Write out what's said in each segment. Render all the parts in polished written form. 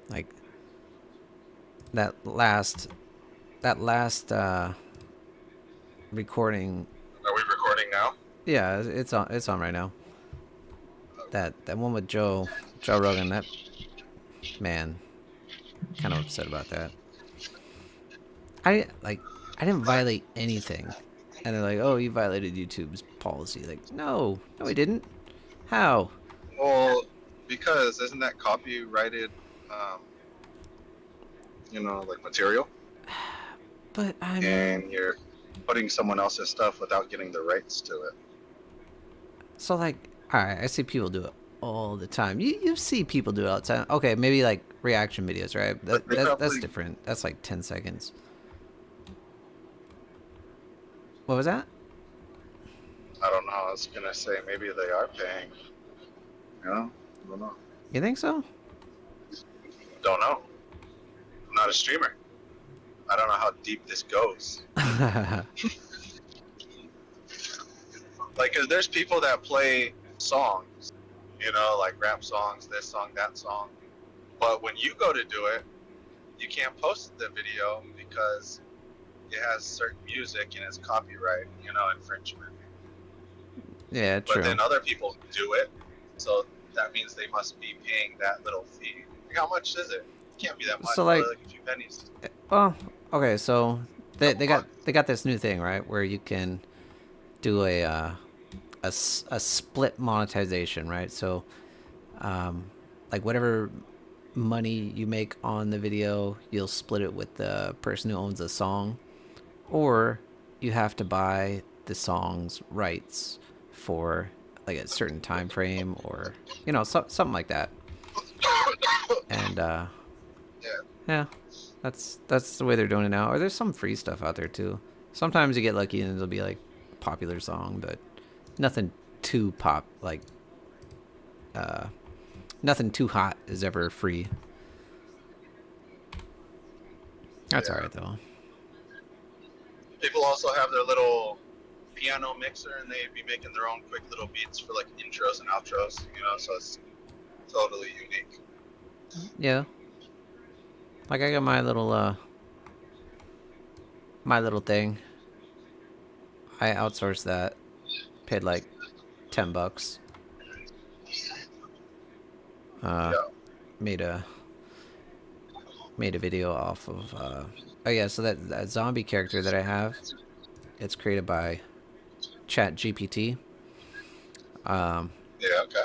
Like that last recording. Are we recording now? Yeah, it's on right now. That one with Joe Rogan. That man, kind of upset about that. I didn't violate anything, and they're like, oh, you violated YouTube's policy. Like, no, we didn't. How? Well, because isn't that copyrighted, um, like material, But I'm and you're putting someone else's stuff without getting the rights to it. so like, all right. I see people do it all the time. You see people do it all the time. Okay, maybe like reaction videos, right? But they That's probably, different. That's like 10 seconds. What was that? I don't know. I was gonna say maybe they are paying. I don't know. You think so? Don't know. I'm not a streamer. I don't know how deep this goes. Like, 'cause there's people that play songs, like rap songs, this song, that song. But when you go to do it, you can't post the video because it has certain music and it's copyright, infringement. Yeah, But true. then other people do it, so that means they must be paying that little fee. Like, how much is it? It can't be that much, So probably like, like a few pennies, well, okay. So a couple they bucks. got this new thing, right, where you can do a split monetization, right? So like whatever money you make on the video, you'll split it with the person who owns the song, or you have to buy the song's rights for like a certain time frame, or something like that. And Yeah, yeah, that's the way they're doing it now. Or there's some free stuff out there too. Sometimes you get lucky and it'll be like a popular song, but nothing too pop like uh nothing too hot is ever free. That's all yeah. right though. People also have their little piano mixer, and they be making their own quick little beats for like intros and outros. So it's totally unique. Yeah, like I got my little thing. I outsourced that. Paid like $10. Uh, Yeah. made a video off of. Oh yeah, so that zombie character that I have, it's created by Chat GPT. Um, Yeah. Okay.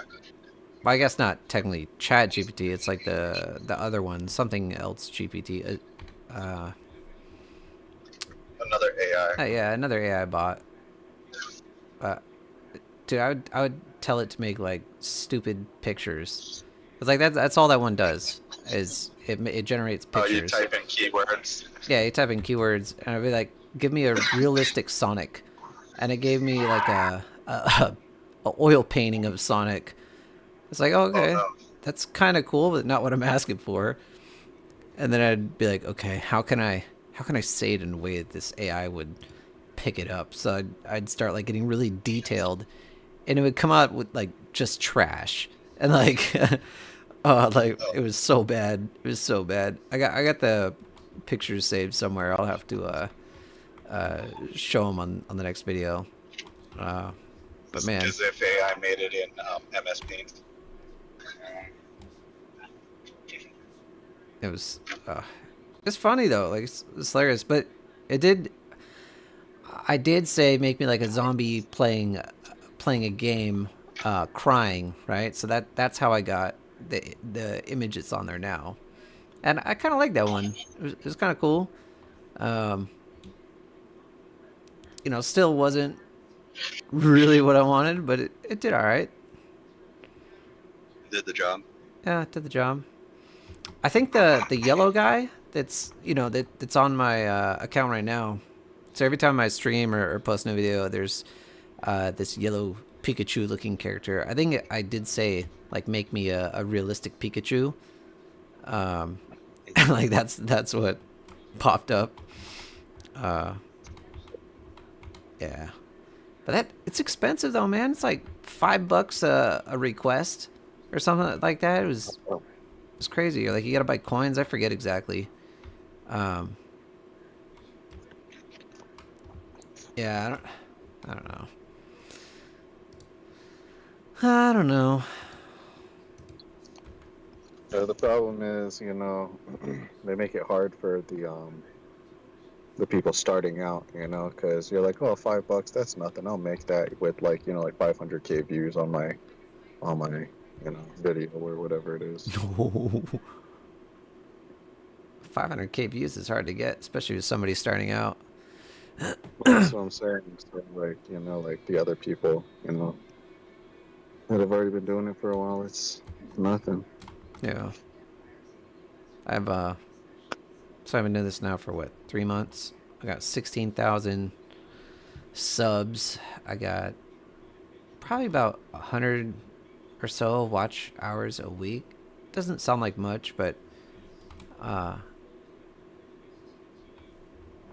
well, I guess not technically Chat GPT. It's like the other one, something else GPT. Another AI. Yeah, another AI bot. Uh, dude, I would tell it to make like stupid pictures. It's like that's all that one does is it generates Oh, you pictures. type in keywords. Yeah, you type in keywords and I'd be like, give me a realistic Sonic, and it gave me like a oil painting of Sonic. It's like, oh, Oh okay, no. that's kind of cool, but not what I'm asking for. And then I'd be like, okay, how can I say it in a way that this AI would pick it up? So I'd start like getting really detailed, and it would come out with like just trash and like oh, like Oh, it was so bad. It was so bad. I got the pictures saved somewhere. I'll have to show them on the next video. Uh, but man, as if AI made it in MS Paint. it was it's funny though. Like it's hilarious, but it did. I did say make me like a zombie playing a game, crying, right? So that's how I got the image that's on there now, and I kind of like that one. It was kind of cool. Um, still wasn't really what I wanted, but it did all right. Did the job. Yeah, it did the job. I think the yellow guy that's that's on my account right now. So every time I stream or post a video, there's this yellow Pikachu looking character. I think I did say like make me a realistic Pikachu. Um, like that's what popped up. Uh, yeah, but it's expensive though, man. It's like $5 a request or something like that. It was It's crazy. Like you gotta buy coins. I forget exactly. Um, yeah, I don't know. I don't know. The problem is, they make it hard for the people starting out, because you're like, oh, $5, that's nothing. I'll make that with like, like 500K views on my video or whatever it is. 500K views is hard to get, especially with somebody starting out. Well, that's what I'm saying. So like, like the other people, that have already been doing it for a while, it's nothing. Yeah. I've so I've been doing this now for what, 3 months? I got 16,000 subs. I got probably about 100 or so watch hours a week. Doesn't sound like much, but uh,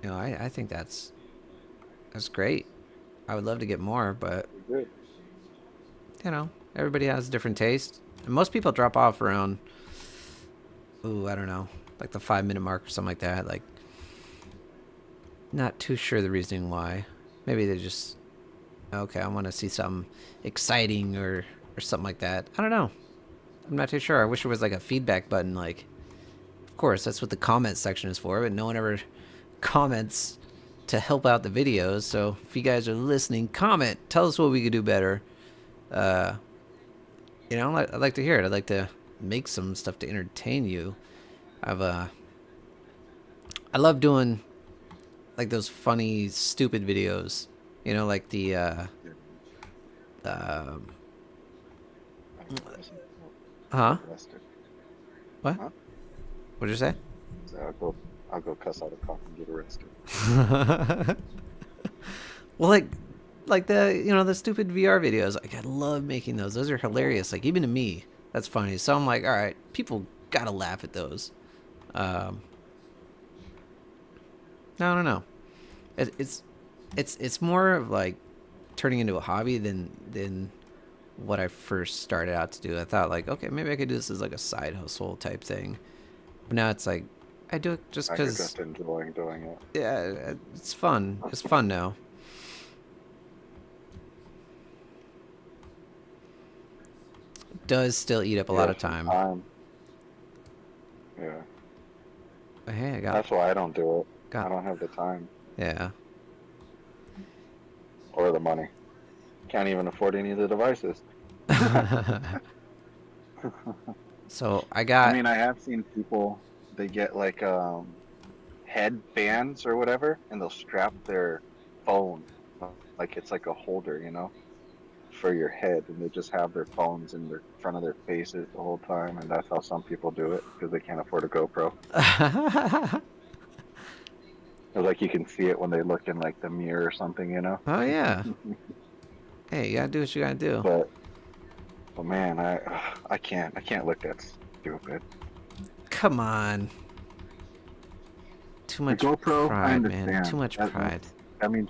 I think that's great. I would love to get more, but Good. everybody has different taste. And most people drop off around, I don't know, like the 5 minute mark or something like that. Like, not too sure the reasoning why. Maybe they just, okay, I want to see something exciting or something like that. I don't know. I'm not too sure. I wish there was like a feedback button. Like, of course, that's what the comment section is for, but no one ever comments to help out the videos. So if you guys are listening, comment. Tell us what we could do better. Uh, I'd like to hear it. I'd like to make some stuff to entertain you. I love doing like those funny, stupid videos. Like the Yeah. uh, I don't know, listen, huh? get arrested. What? Huh? What did you say? So I'll go cuss out a cop and get arrested. Well, like the stupid VR videos. Like I love making those. Those are hilarious. Like even to me, that's funny. So I'm like, all right, people gotta laugh at those. Um, no, I don't know. It's more of like turning into a hobby than what I first started out to do. I thought like, okay, maybe I could do this as like a side hustle type thing. But now it's like I do it just I could because, just enjoy doing it. yeah, it's fun. It's fun now. It does still eat up a lot Yeah, of some time. time. Yeah, But hey, I got that's why I don't do it. I got don't have the time yeah. or the money. Can't even afford any of the devices. So I I got mean, I have seen people, they get like headbands or whatever, and they'll strap their phone like it's like a holder, for your head, and they just have their phones in their front of their faces the whole time, and that's how some people do it because they can't afford a GoPro. It's like you can see it when they look in like the mirror or something. oh yeah. Hey, you gotta do what you gotta do. But man, I can't look that stupid. Come on. Too The much GoPro, I pride, man. Too understand. much pride. That means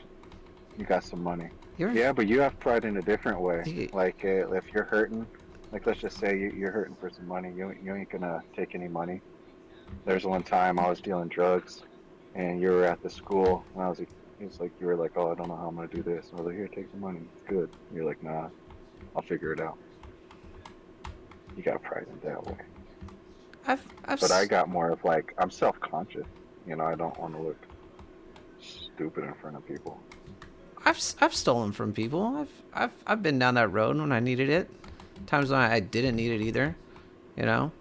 you got some money. You're Yeah, but you have pride in a different way. you, Like if you're hurting, like let's just say you're hurting for some money, you ain't gonna take any money. There's one time I was dealing drugs, and you were at the school, and it's like you were like, oh, I don't know how I'm gonna do this. I was like, here, take some money. It's good. You're like, nah, I'll figure it out. You got pride in that way. I've But I got more of like I'm self-conscious. I don't want to look stupid in front of people. I've stolen from people. I've been down that road when I needed it. Times when I didn't need it either. You know.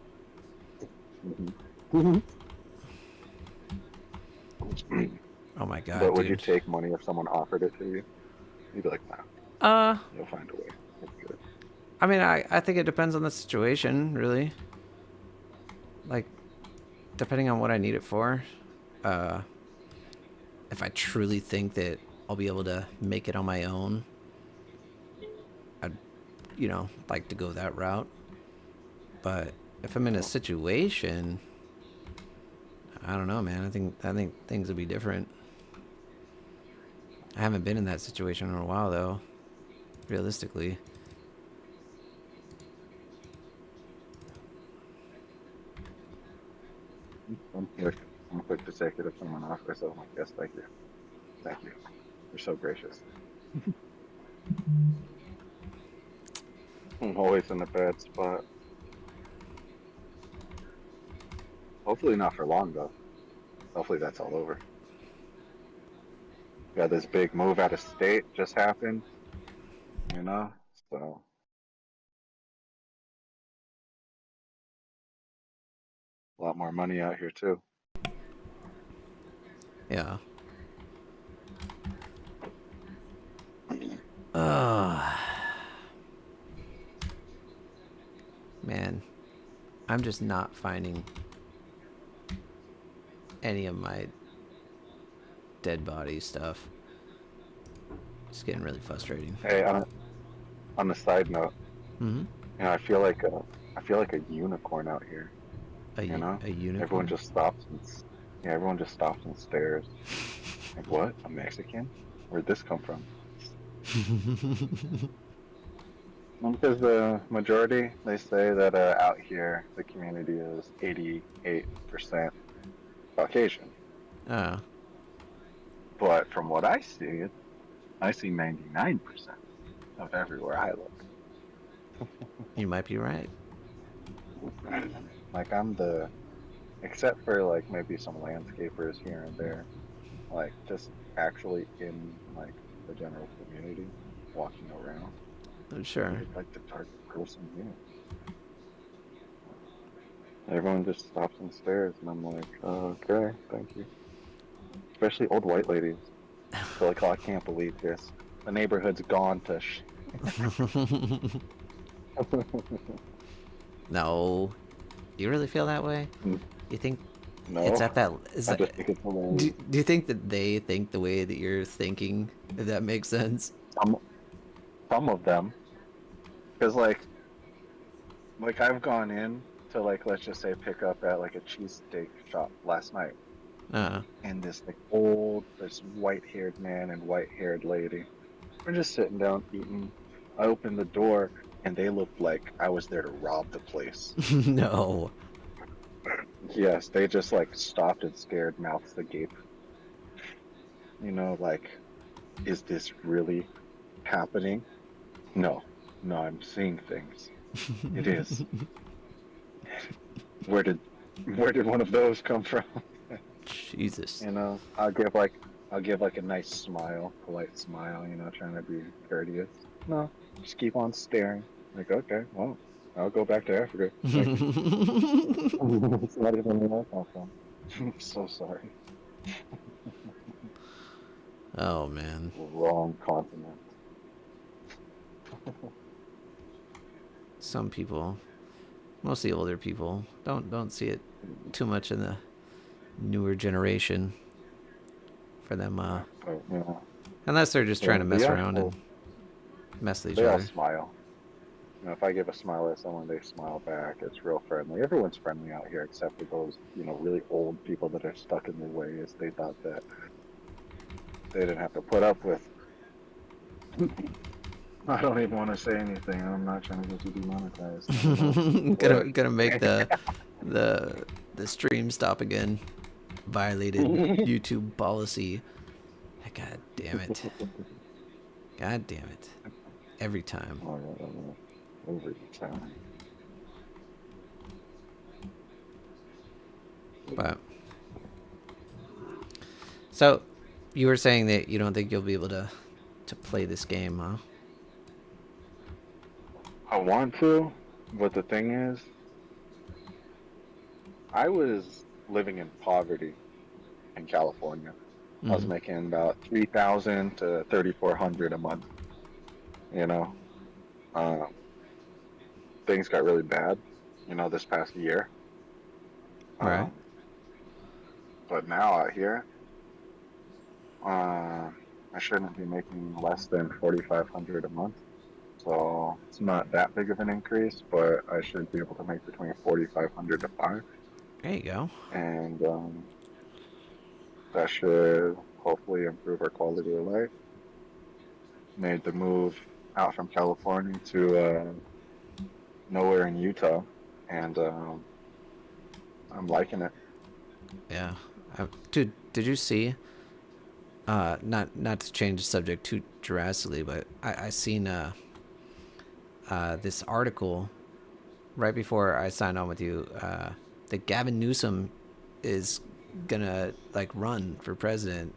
Mm-hmm. Oh my god, But would you dude. take money if someone offered it to you? You'd be like, nah, Uh, you'll find a way. It's good. I mean, I think it depends on the situation, really. Like, depending on what I need it for. Uh, if I truly think that I'll be able to make it on my own, I'd, like to go that route. But if I'm in a situation, I don't know, man. I think things would be different. I haven't been in that situation in a while, though. Realistically. I'm quick. I'm quick to take it if someone offers. So I'm like, yes, thank you, thank you. You're so gracious. I'm always in a bad spot. Hopefully not for long though. Hopefully that's all over. Got this big move out of state just happened, you know. So a lot more money out here too. Yeah. Oh, man. I'm just not finding any of my dead body stuff. It's getting really frustrating. Hey, on a side note, Mm-hmm. I feel like a unicorn out here. You know, A everyone unicorn? just stops and yeah, everyone just stops and stares. Like, what? A Mexican? Where'd this come from? Well, because the majority, they say that out here the community is 88% Caucasian. Oh, But from what I see 99% of everywhere I look. you might be right. Like I'm the, except for like maybe some landscapers here and there, like just actually in like the general community, walking around. I'm Sure. just like the darkest person here. Everyone just stops and stares, and I'm like, okay, thank you. Especially old white ladies. They're like, oh, I can't believe this. The neighborhood's gone to No. You really feel that way? You think it's No, at that is I that just think it's hilarious. do you think that they think the way that you're thinking, if that makes sense? Some, some of them, because like I've gone in to like let's just say pick up at like a cheesesteak shop last night, Uh, and this white-haired man and white-haired lady, we're just sitting down eating. I opened the door, and they looked like I was there to rob the place. no. Yes, they just like stopped and stared, mouths agape. Like, is this really happening? No, no, I'm seeing things. It is. Where did where did one of those come from? Jesus. I'll give like a nice smile, polite smile, trying to be courteous. No, just keep on staring. Like, okay, well, I'll go back to Africa. Thank you. It's not even where I come from. I'm so sorry. Oh man. Wrong continent. Some people, mostly older people, don't see it too much in the newer generation for them But unless they're just trying to the mess around and actual mess with each they all other. smile. If I give a smile at someone, they smile back. It's real friendly. Everyone's friendly out here, except for those, really old people that are stuck in their ways. They thought that they didn't have to put up with. I don't even want to say anything. I'm not trying to get you demonetized. I don't know what. Gonna make the the stream stop again. Violated YouTube policy. God damn it. God damn it. Every time. Every time. But so you were saying that you don't think you'll be able to play this game, huh? I want to, but the thing is, I was living in poverty in California. I was Mm-hmm. making about 3,000 to 3,400 a month. You know, um, things got really bad. This past year. Right. Um, but now out here, uh, I shouldn't be making less than 4,500 a month. So it's not that big of an increase, but I should be able to make between 4,500 to five, There you go. and that should hopefully improve our quality of life. Made the move out from California to nowhere in Utah, and I'm liking it. Yeah. Dude, did you see? Not to change the subject too drastically, but I seen this article right before I signed on with you. That Gavin Newsom is gonna like run for president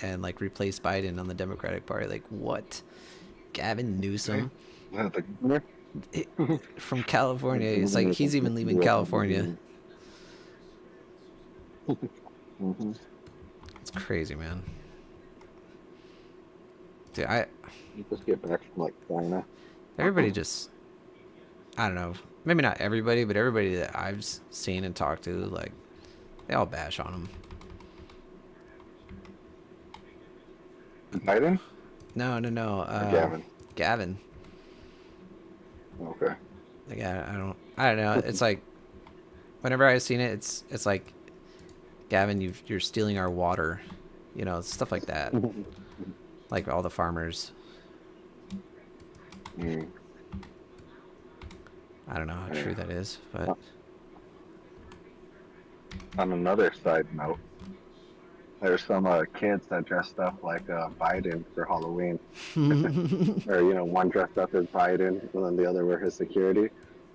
and like replace Biden on the Democratic Party. Like what? Gavin Right? Newsom The governor? it, from California. It's like The he's even leaving California. governor. Mm-hmm. It's crazy, man. Dude, I You just get back from like China. everybody just I don't know. Maybe not everybody, but everybody that I've seen and talked to, like they all bash on him. Biden No, no, no. or Gavin? Gavin. Okay. Like I don't know. It's like whenever I've seen it, it's like Gavin, you're stealing our water, you know, stuff like that. Like all the farmers. Mm, I don't know how yeah. true that is, but On another side note, there's some kids that dressed up like Biden for Halloween, or one dressed up as Biden, and then the other were his security,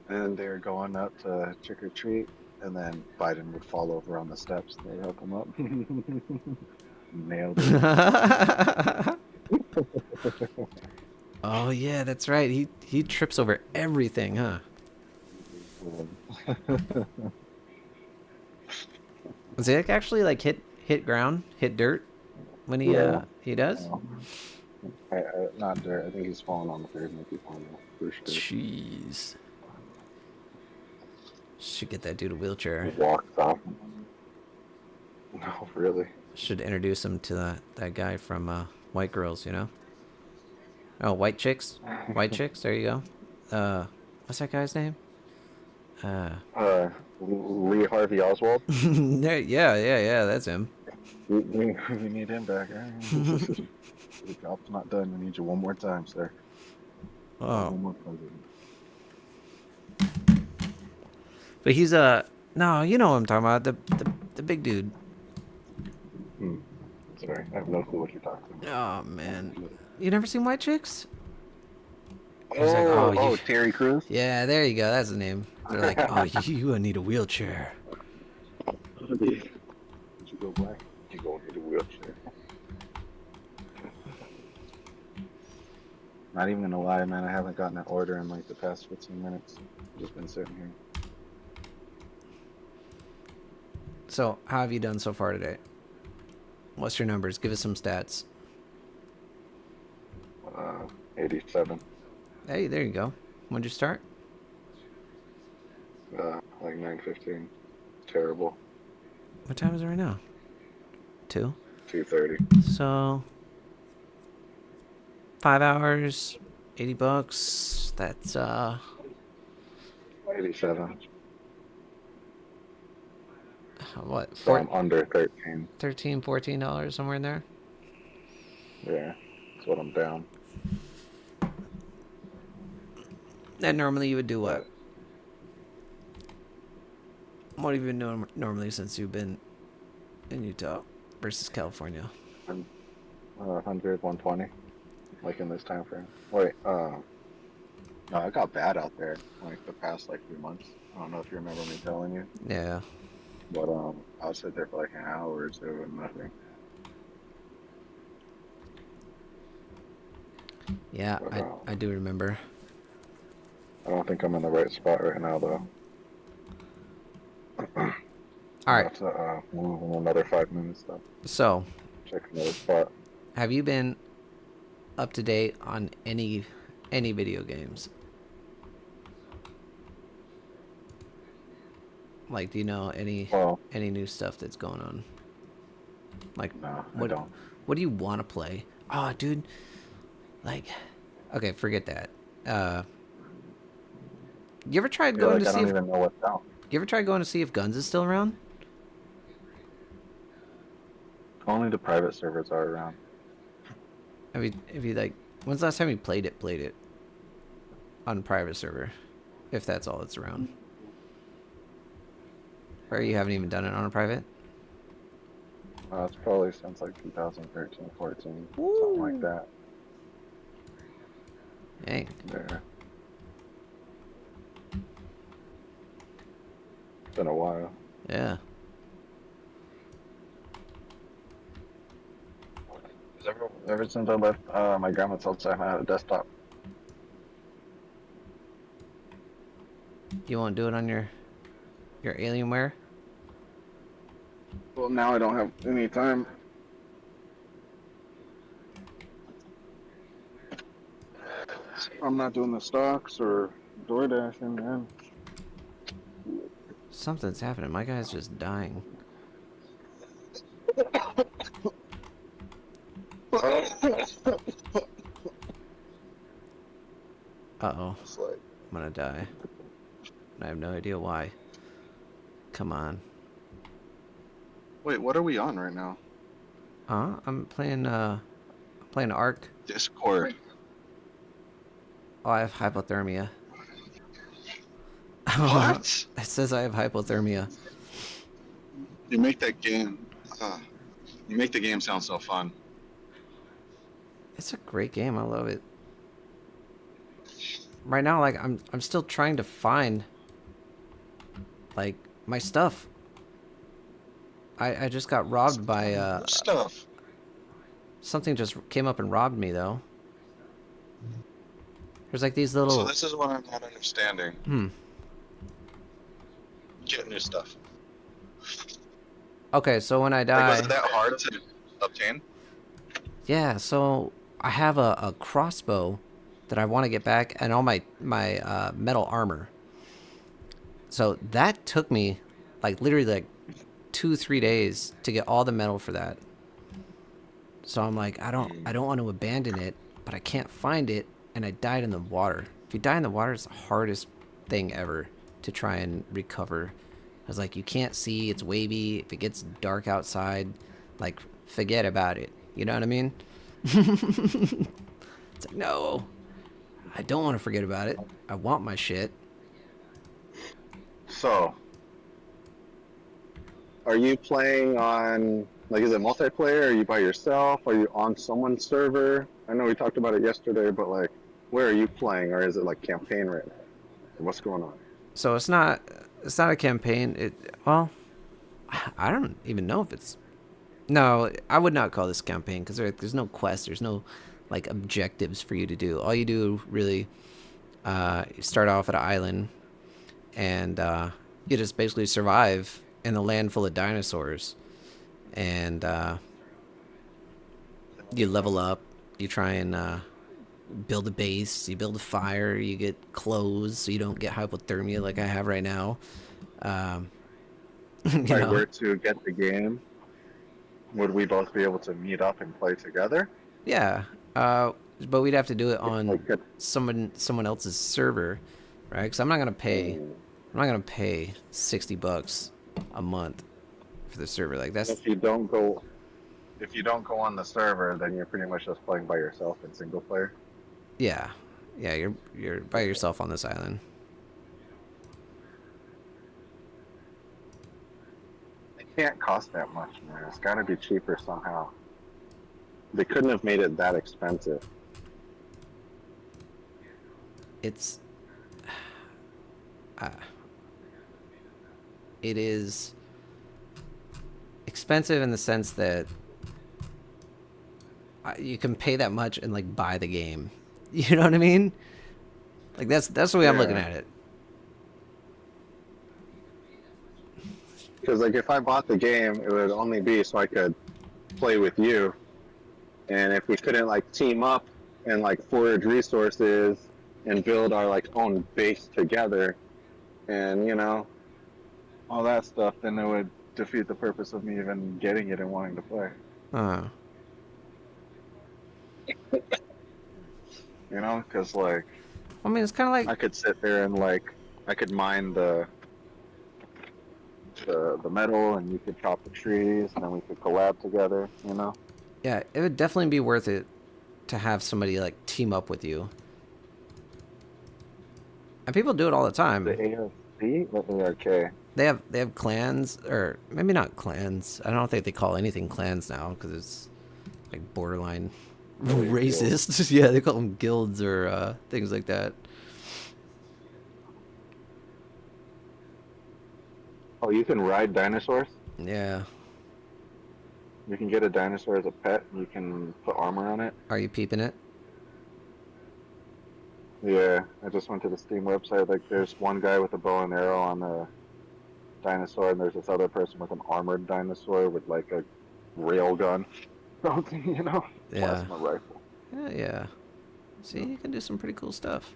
and they were going up to trick or treat, and then Biden would fall over on the steps. They help him up. Nailed it. oh yeah, that's right. He trips over everything, huh? Does he like, actually like hit ground, hit dirt when Yeah. he does? Not dirt. I think he's falling on the pavement. He's falling off for sure. Jeez. Should get that dude a wheelchair. He walks off. No, really. Should introduce him to that guy from White Girls, you know? Oh, White Chicks? White Chicks, there you go. What's that guy's name? Lee Harvey Oswald. yeah, that's him. We need him back. The job's not done. We need you one more time, sir. Oh. One more president. But he's no, you know what I'm talking about, the big dude. Sorry, I have no clue what you're talking about. Oh man. You never seen White Chicks? Oh, like, oh, Terry Crews. Yeah, there you go. That's the name. They're like, oh, you gonna need a wheelchair. Did you go black? You gonna need a wheelchair. Not even gonna lie, man. I haven't gotten an order in like the past 15 minutes. I've just been sitting here. So, how have you done so far today? What's your numbers? Give us some stats. 87. Hey, there you go. When'd you start? Like 9:15. Terrible. What time is it right now? 2? 2:30. So, 5 hours, $80. That's 87. what? So I'm under 13. $13, $14 somewhere in there. Yeah, that's what I'm down. And normally you would do what? What have you been doing normally since you've been in Utah versus California? 100, 120, like in this time frame. Wait, no, it got bad out there like the past like 3 months. I don't know if you remember me telling you, Yeah. but I was sitting there for like an hour or two and nothing. Yeah, But, I do remember. I don't think I'm in the right spot right now though. All right. Have to move in another 5 minutes though. So, Check another spot. have you been up to date on any video games? Like, do you know any new stuff that's going on? Like, No, I what don't. what do you want to play? Oh, dude. Like, okay, forget that. You ever tried I feel going like to I see don't if even know what's out. you ever tried going to see if Guns is still around? Only the private servers are around. Have you like, when's the last time you played it on a private server? If that's all that's around. Or you haven't even done it on a private? It's probably since like 2013, 14, something like Woo! that. Dang. There. It's been a while. Yeah. 'Cause ever since I left my grandma's house, I had a desktop. You won't do it on your Alienware? Well, now I don't have any time. I'm not doing the stocks or door dashing, man. Something's happening. My guy's just dying. Uh-oh. It's like, I'm gonna die. I have no idea why. Come on. wait, what are we on right now? I'm playing ARK. Discord. Oh, I have hypothermia. What? It says I have hypothermia. You make that game. You make the game sound so fun. It's a great game. I love it. Right now, like I'm still trying to find like my stuff. I just got robbed by Stuff. something just came up and robbed me though. There's like these So little this is what I'm not understanding. Get new stuff. Okay, so when I Like, die, was it that hard to obtain? yeah, so I have a crossbow that I want to get back and all my metal armor. So that took me like literally like 2-3 days to get all the metal for that. So I'm like, I don't want to abandon it, but I can't find it, and I died in the water. If you die in the water, it's the hardest thing ever to try and recover. I was like, you can't see, it's wavy. If it gets dark outside, like, forget about it. You know what I mean? It's like, no, I don't want to forget about it. I want my shit. So, are you playing on, like, is it multiplayer? Are you by yourself? Are you on someone's server? I know we talked about it yesterday, but, like, where are you playing? Or is it, like, campaign right now? What's going on? So it's not a campaign. Well, I don't even know if it's. No, I would not call this campaign because there's no quest. There's no like objectives for you to do. All you do really, you start off at an island, and you just basically survive in a land full of dinosaurs, and you level up. You try and build a base. You build a fire. You get clothes so you don't get hypothermia like I have right now. If I were to get the game, would we both be able to meet up and play together? Yeah, but we'd have to do it on Like, someone else's server, right? Because I'm not gonna pay $60 a month for the server. Like that's if you don't go on the server, then you're pretty much just playing by yourself in single player. yeah. You're by yourself on this island. It can't cost that much, man. It's got to be cheaper somehow. They couldn't have made it that expensive. It's it is expensive in the sense that you can pay that much and like buy the game. You know what I mean? Like that's the way I'm looking at it. Because like if I bought the game, it would only be so I could play with you, and if we couldn't like team up and like forage resources and build our like own base together, and you know all that stuff, then it would defeat the purpose of me even getting it and wanting to play. You know, because like I mean, it's kind of like I could sit there and like I could mine the metal, and you could chop the trees, and then we could collab together. You know. yeah, it would definitely be worth it to have somebody like team up with you. And people do it all the time. The ARC or ARK? They have clans, or maybe not clans. I don't think they call anything clans now because it's like borderline Probably a guild. racist. Yeah, they call them guilds or things like that. Oh, you can ride dinosaurs. Yeah. You can get a dinosaur as a pet. You can put armor on it. Are you peeping it? Yeah, I just went to the Steam website. Like, there's one guy with a bow and arrow on the dinosaur, and there's this other person with an armored dinosaur with like a rail gun, something, Yeah. plasma rifle. Yeah, yeah. See, you can do some pretty cool stuff.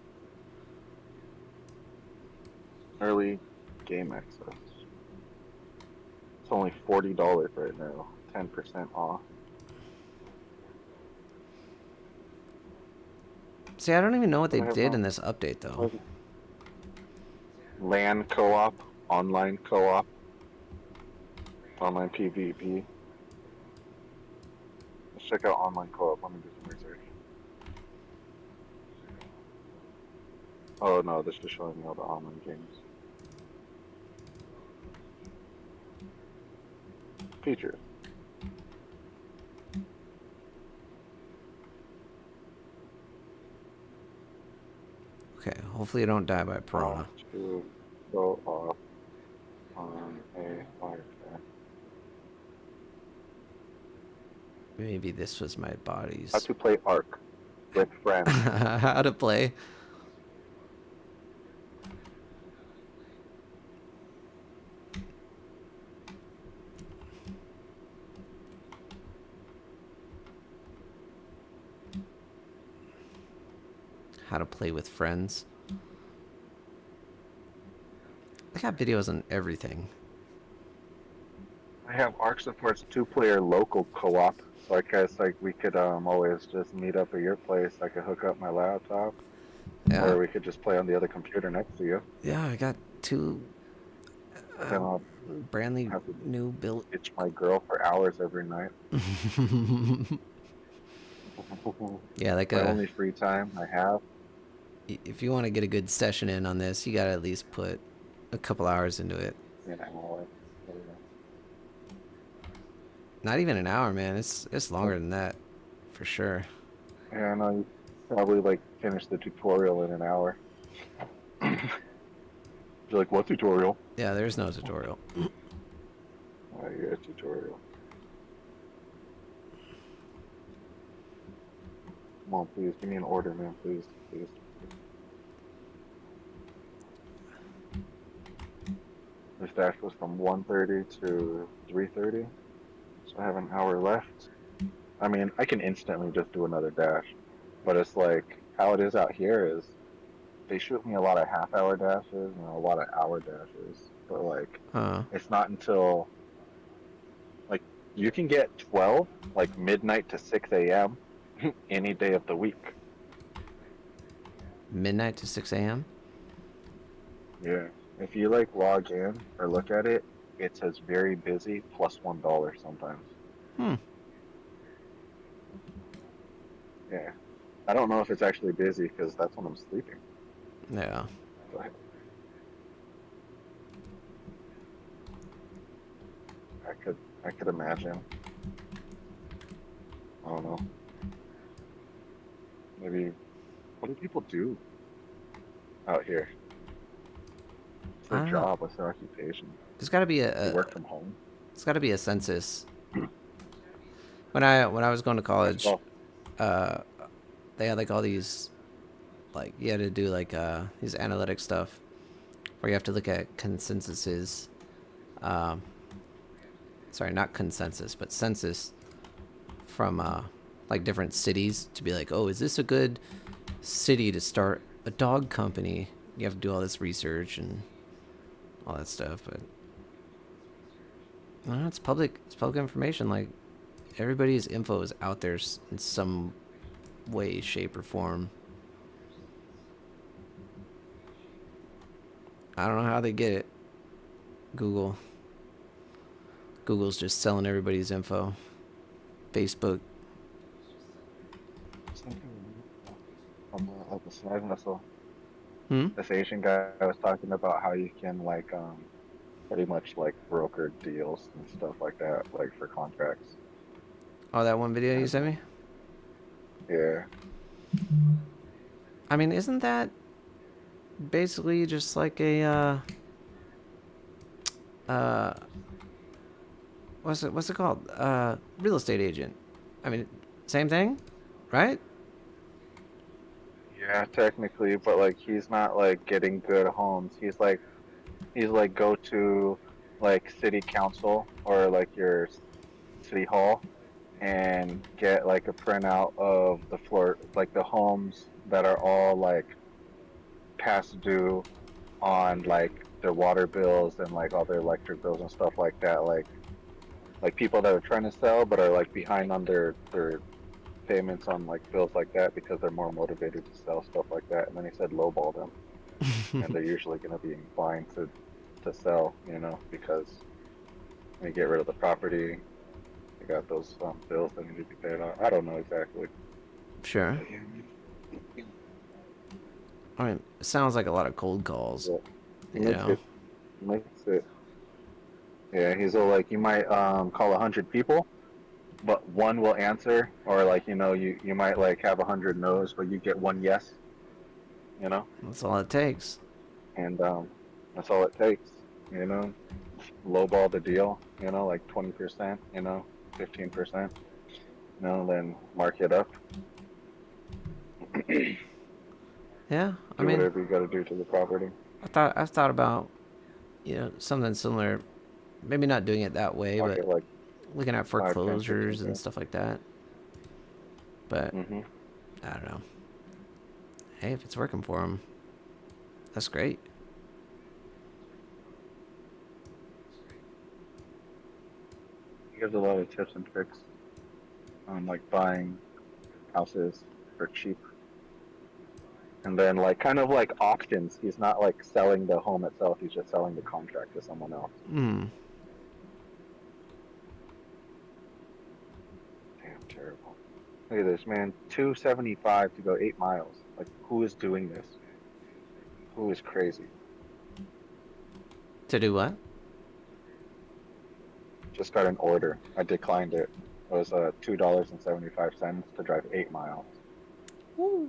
Early game access. It's only $40 right now, 10% off. See, I don't even know what they What do I have did in wrong? this update though. LAN co-op, online co-op, online PvP. Let's check out online co-op. Let me do some research. Oh no, this is showing me all the online games. Features. Okay, hopefully you don't die by piranha. To go off on a Wi-Fi. Maybe this was my How body's. to play ARK with friends. How to play. How to play with friends. I got videos on everything. I have ARK supports 2-player local co-op, so I guess like we could always just meet up at your place. I could hook up my laptop, Yeah, or we could just play on the other computer next to you. yeah. I got two Then I'll brandly have to new built. ditch my girl for hours every night. Yeah, like My only free time I have. if you want to get a good session in on this, you gotta at least put a couple hours into it. An hour. Not even an hour, man. It's longer than that, for sure. Yeah, I know you probably like finish the tutorial in an hour. You're like, what tutorial? Yeah, there's no tutorial. Yeah, tutorial. Come on, please give me an order, man. Please, please. This dash was from 1:30 to 3:30, so I have an hour left. I mean, I can instantly just do another dash, but it's like how it is out here is they shoot me a lot of half-hour dashes and a lot of hour dashes, but like Huh. it's not until like you can get 12 like midnight to 6 a.m. any day of the week. Midnight to 6 a.m. Yeah. If you like log in or look at it, it says very busy plus $1 sometimes. Hmm. Yeah. I don't know if it's actually busy because that's when I'm sleeping. Yeah. But I could imagine. I don't know. Maybe what do people do out here? What's I their don't know. job? What's their occupation? There's got to be They work from home. it's got to be a census. When I was going to college, Well, uh, they had like all these, like you had to do like these analytic stuff, where you have to look at consensuses. Um, sorry, not consensus, but census from like different cities to be like, oh, is this a good city to start a dog company? You have to do all this research and all that stuff, but I don't know, it's public. It's public information. Like everybody's info is out there in some way, shape, or form. I don't know how they get it. Google. Google's just selling everybody's info. Facebook. from the side hustle. Hmm. This Asian guy was talking about how you can like pretty much like brokered deals and stuff like that, like for contracts. Oh, that one video you And sent me? yeah, I mean, isn't that basically just like a uh what's it called? Real estate agent. I mean, same thing, right? yeah, technically, but like he's not like getting good homes. He's like go to like city council or like your city hall and get like a printout of the floor, like the homes that are all like past due on like their water bills and like all their electric bills and stuff like that. Like people that are trying to sell but are like behind on their payments on like bills like that because they're more motivated to sell stuff like that. And then he said lowball them, and they're usually going to be inclined to sell, you know, because when you get rid of the property, you got those bills that need to be paid off. I don't know exactly. Sure. But yeah, I mean, it sounds like a lot of cold calls, yeah, he you makes know. it. He makes it. Yeah, he's all like, you might call 100 people, but one will answer, or like you might like have 100 no's, but you get one yes, you know, That's all it takes. and that's all it takes, you know. Lowball the deal, you know, like 20%, you know, 15%, you know, then mark it up. Do Yeah, I mean, whatever you got to do to the property. I've thought about, you know, something similar. Maybe not doing it that way, Mark but it like looking at 5, 10, foreclosures and 15K. stuff like that. But Mm-hmm. I don't know. Hey, if it's working for them, that's great. He gives a lot of tips and tricks on like buying houses for cheap. And then like kind of like auctions. He's not like selling the home itself. He's just selling the contract to someone else. Hmm. Damn terrible. Look at this, man. 275 to go 8 miles. Like who is doing this? Who is crazy? To do what? Just got an order. I declined it. It was $2.75 to drive 8 miles. Woo.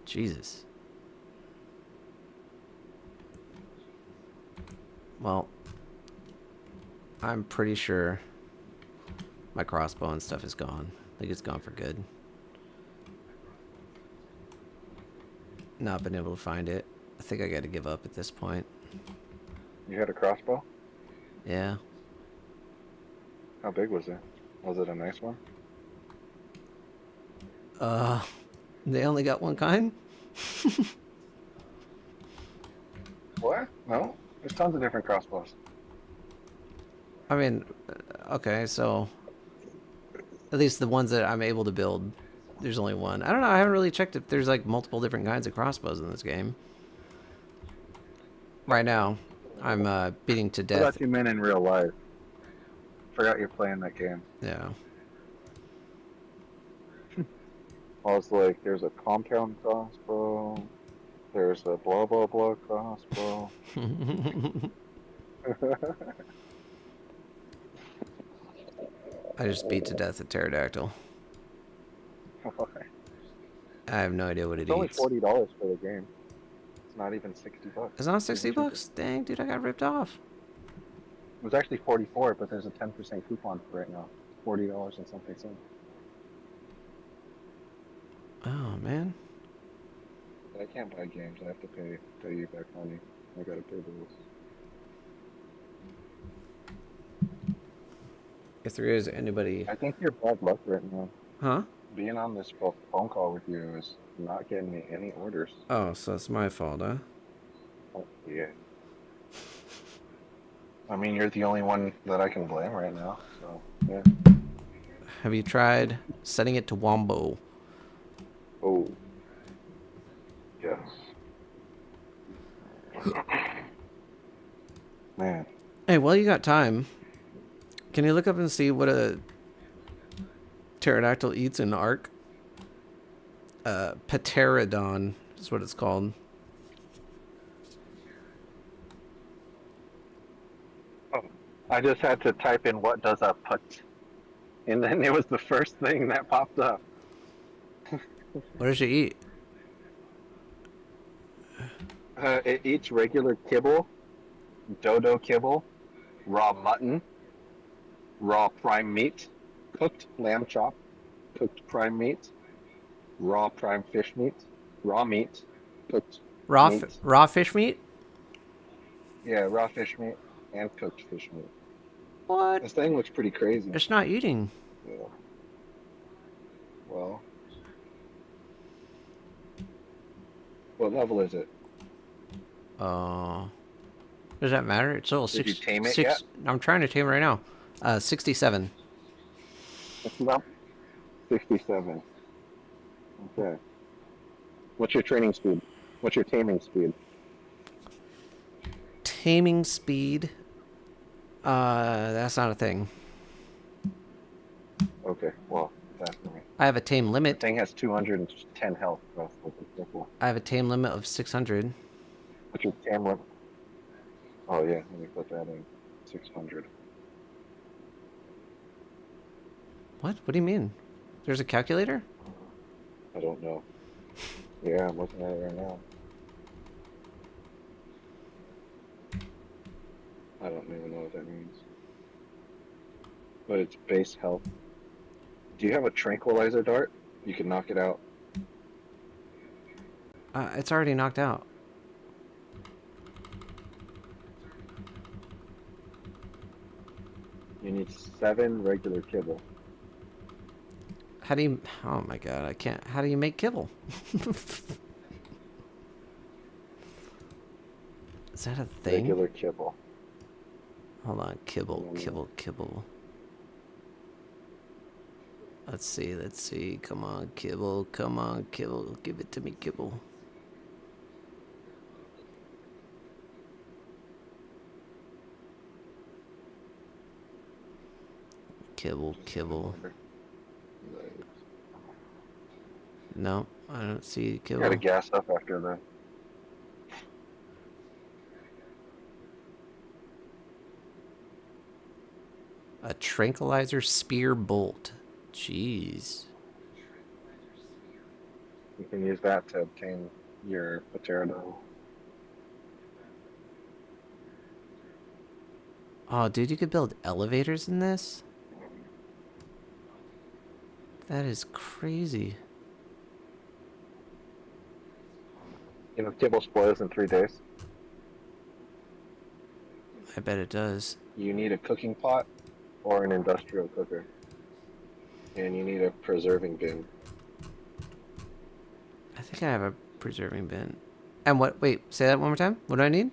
Jesus. Well, I'm pretty sure my crossbow and stuff is gone. I think it's gone for good. Not been able to find it. I think I got to give up at this point. You had a crossbow? Yeah. How big was it? Was it a nice one? Uh, they only got one kind? What? No. There's tons of different crossbows. I mean, okay, so at least the ones that I'm able to build, there's only one. I don't know. I haven't really checked if there's like multiple different kinds of crossbows in this game. Right now, I'm beating to I death. thought you meant in real life. Forgot you're playing that game. Yeah. I was like, there's a compound crossbow. There's a blah blah blah crossbow. I just beat to death a pterodactyl. I have no idea what it It's only eats. $40 for the game. It's not even $60. It's not It's even 60 cheaper. bucks? Dang, dude, I got ripped off. It was actually 44, but there's a 10% coupon for right now. $40 and something cents. Oh, man. But I can't buy games. I have to pay you back money. I gotta pay bills. If there is anybody... I think you're bad luck right now. Huh? Being on this phone call with you is not getting me any orders. Oh, so it's my fault, huh? Oh, yeah. I mean, you're the only one that I can blame right now, so, yeah. Have you tried setting it to Wombo? Oh. Yes. Man. Hey, while you got time, can you look up and see what a pterodactyl eats in ARK? Pterodon is what it's called. Oh, I just had to type in what does a put, and then it was the first thing that popped up. What does she eat? It eats regular kibble, dodo kibble, raw mutton, raw prime meat, cooked lamb chop, cooked prime meat, raw prime fish meat, raw meat, cooked meat. Raw fish meat? Yeah, raw fish meat and cooked fish meat. What? This thing looks pretty crazy. It's not eating. Yeah. Well, what level is it? Does that matter? It's still Did you six. tame it Six. I'm trying to tame it right now. 67. It's about 67. Okay. What's your training speed? What's your taming speed? Taming speed. That's not a thing. Okay, well, that's for me. I have a tame The limit. thing has 210 health, so be careful. I have a tame limit of 600. What's your tame limit? Oh yeah, let me put that in. 600. What? What do you mean? There's a calculator? I don't know. Yeah, I'm looking at it right now. I don't even know what that means. But it's base health. Do you have a tranquilizer dart? You can knock it out. It's already knocked out. You need 7 regular kibble. How do you... Oh my god, I can't... How do you make kibble? Is that a thing? Regular kibble. Hold on. Kibble. Let's see. Come on, kibble. Give it to me, kibble. Kibble. No, I don't see kibble. Gotta gas up after that. A tranquilizer spear bolt. Jeez. You can use that to obtain your pterodactyl. Oh, dude, you could build elevators in this? That is crazy. You know, kibble spoils in 3 days. I bet it does. You need a cooking pot or an industrial cooker. And you need a preserving bin. I think I have a preserving bin. And what? Wait, say that one more time. What do I need?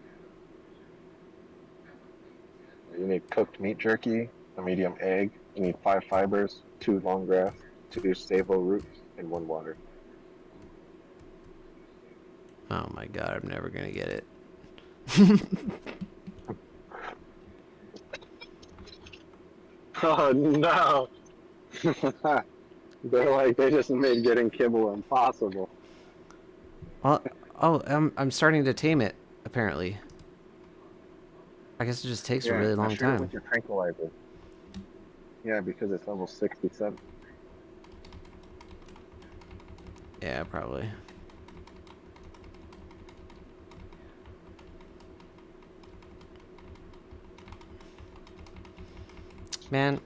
You need cooked meat jerky, a medium egg. You need 5 fibers, 2 long grass, 2 savo roots, and 1 water. Oh my god, I'm never gonna get it. Oh no! They just made getting kibble impossible. Well, I'm starting to tame it, apparently. I guess it just takes a really long It time. with your tranquilizer. Yeah, because it's level 67. Yeah, probably. Man,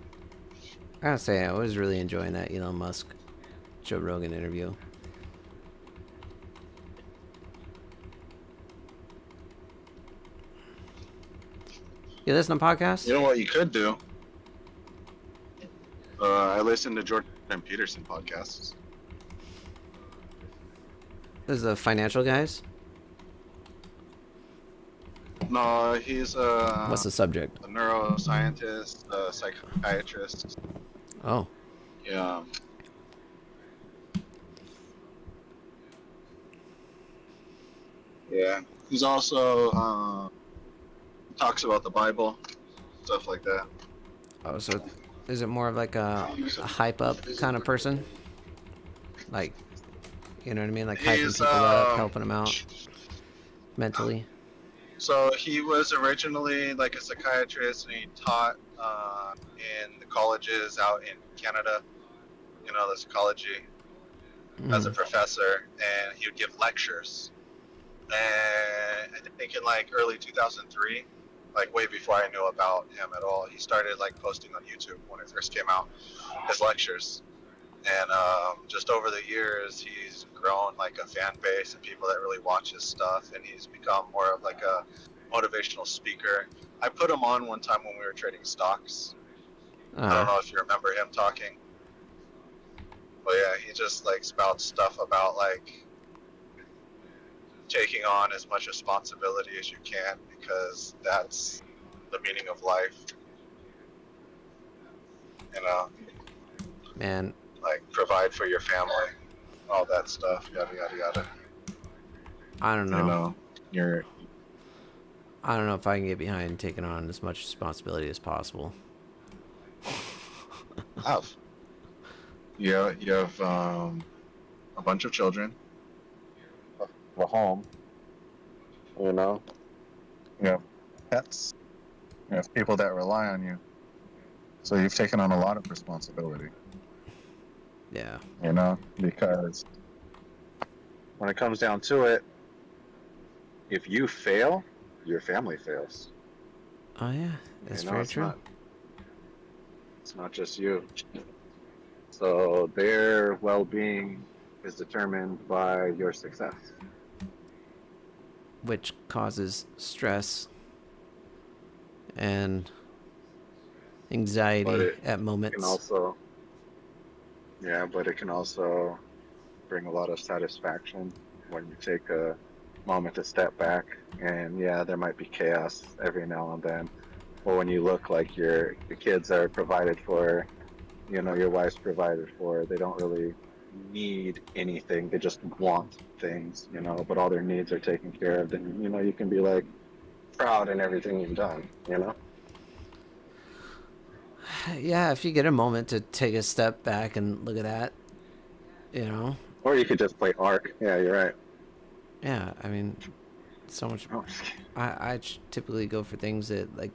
I gotta say, I was really enjoying that Elon Musk, Joe Rogan interview. You listen to podcasts? You know what you could do? I listen to Jordan Peterson podcasts. This is the financial guys? No, he's What's the subject? a neuroscientist, a psychiatrist. Oh. Yeah. Yeah. He's also talks about the Bible, stuff like that. Oh, so is it more of like a hype up kind of person? Like, you know what I mean? Like hyping He's, people up, helping them out mentally. So he was originally like a psychiatrist, and he taught in the colleges out in Canada. You know, the psychology as a Mm. professor, and he would give lectures. And I think in like early 2003, like way before I knew about him at all, he started like posting on YouTube when it first came out, his lectures. And just over the years, he's grown like a fan base and people that really watch his stuff, and he's become more of like a motivational speaker. I put him on one time when we were trading stocks. I don't Uh, know if you remember him talking, but yeah, he just like spouts stuff about like taking on as much responsibility as you can, because that's the meaning of life. You know, man, like provide for your family, all that stuff, yada yada yada. I don't You know. know, you're I don't know if I can get behind taking on as much responsibility as possible. have you have a bunch of children, a home. You know, you have pets. You have people that rely on you. So you've taken on a lot of responsibility. Yeah. You know, because when it comes down to it, if you fail, your family fails. Oh yeah, that's You know, very true. it's not just you. So their well-being is determined by your success. Which causes stress and But anxiety it at can moments. also, yeah, but it can also bring a lot of satisfaction when you take a moment to step back. And yeah, there might be chaos every now and then. But when you look like your kids are provided for, you know, your wife's provided for, they don't really need anything. They just want things, you know, but all their needs are taken care of. Then, you know, you can be like proud in everything you've done, you know? Yeah, if you get a moment to take a step back and look at that, you know. Or you could just play ARK. Yeah, you're right. Yeah, I mean, so much. Oh, I typically go for things that like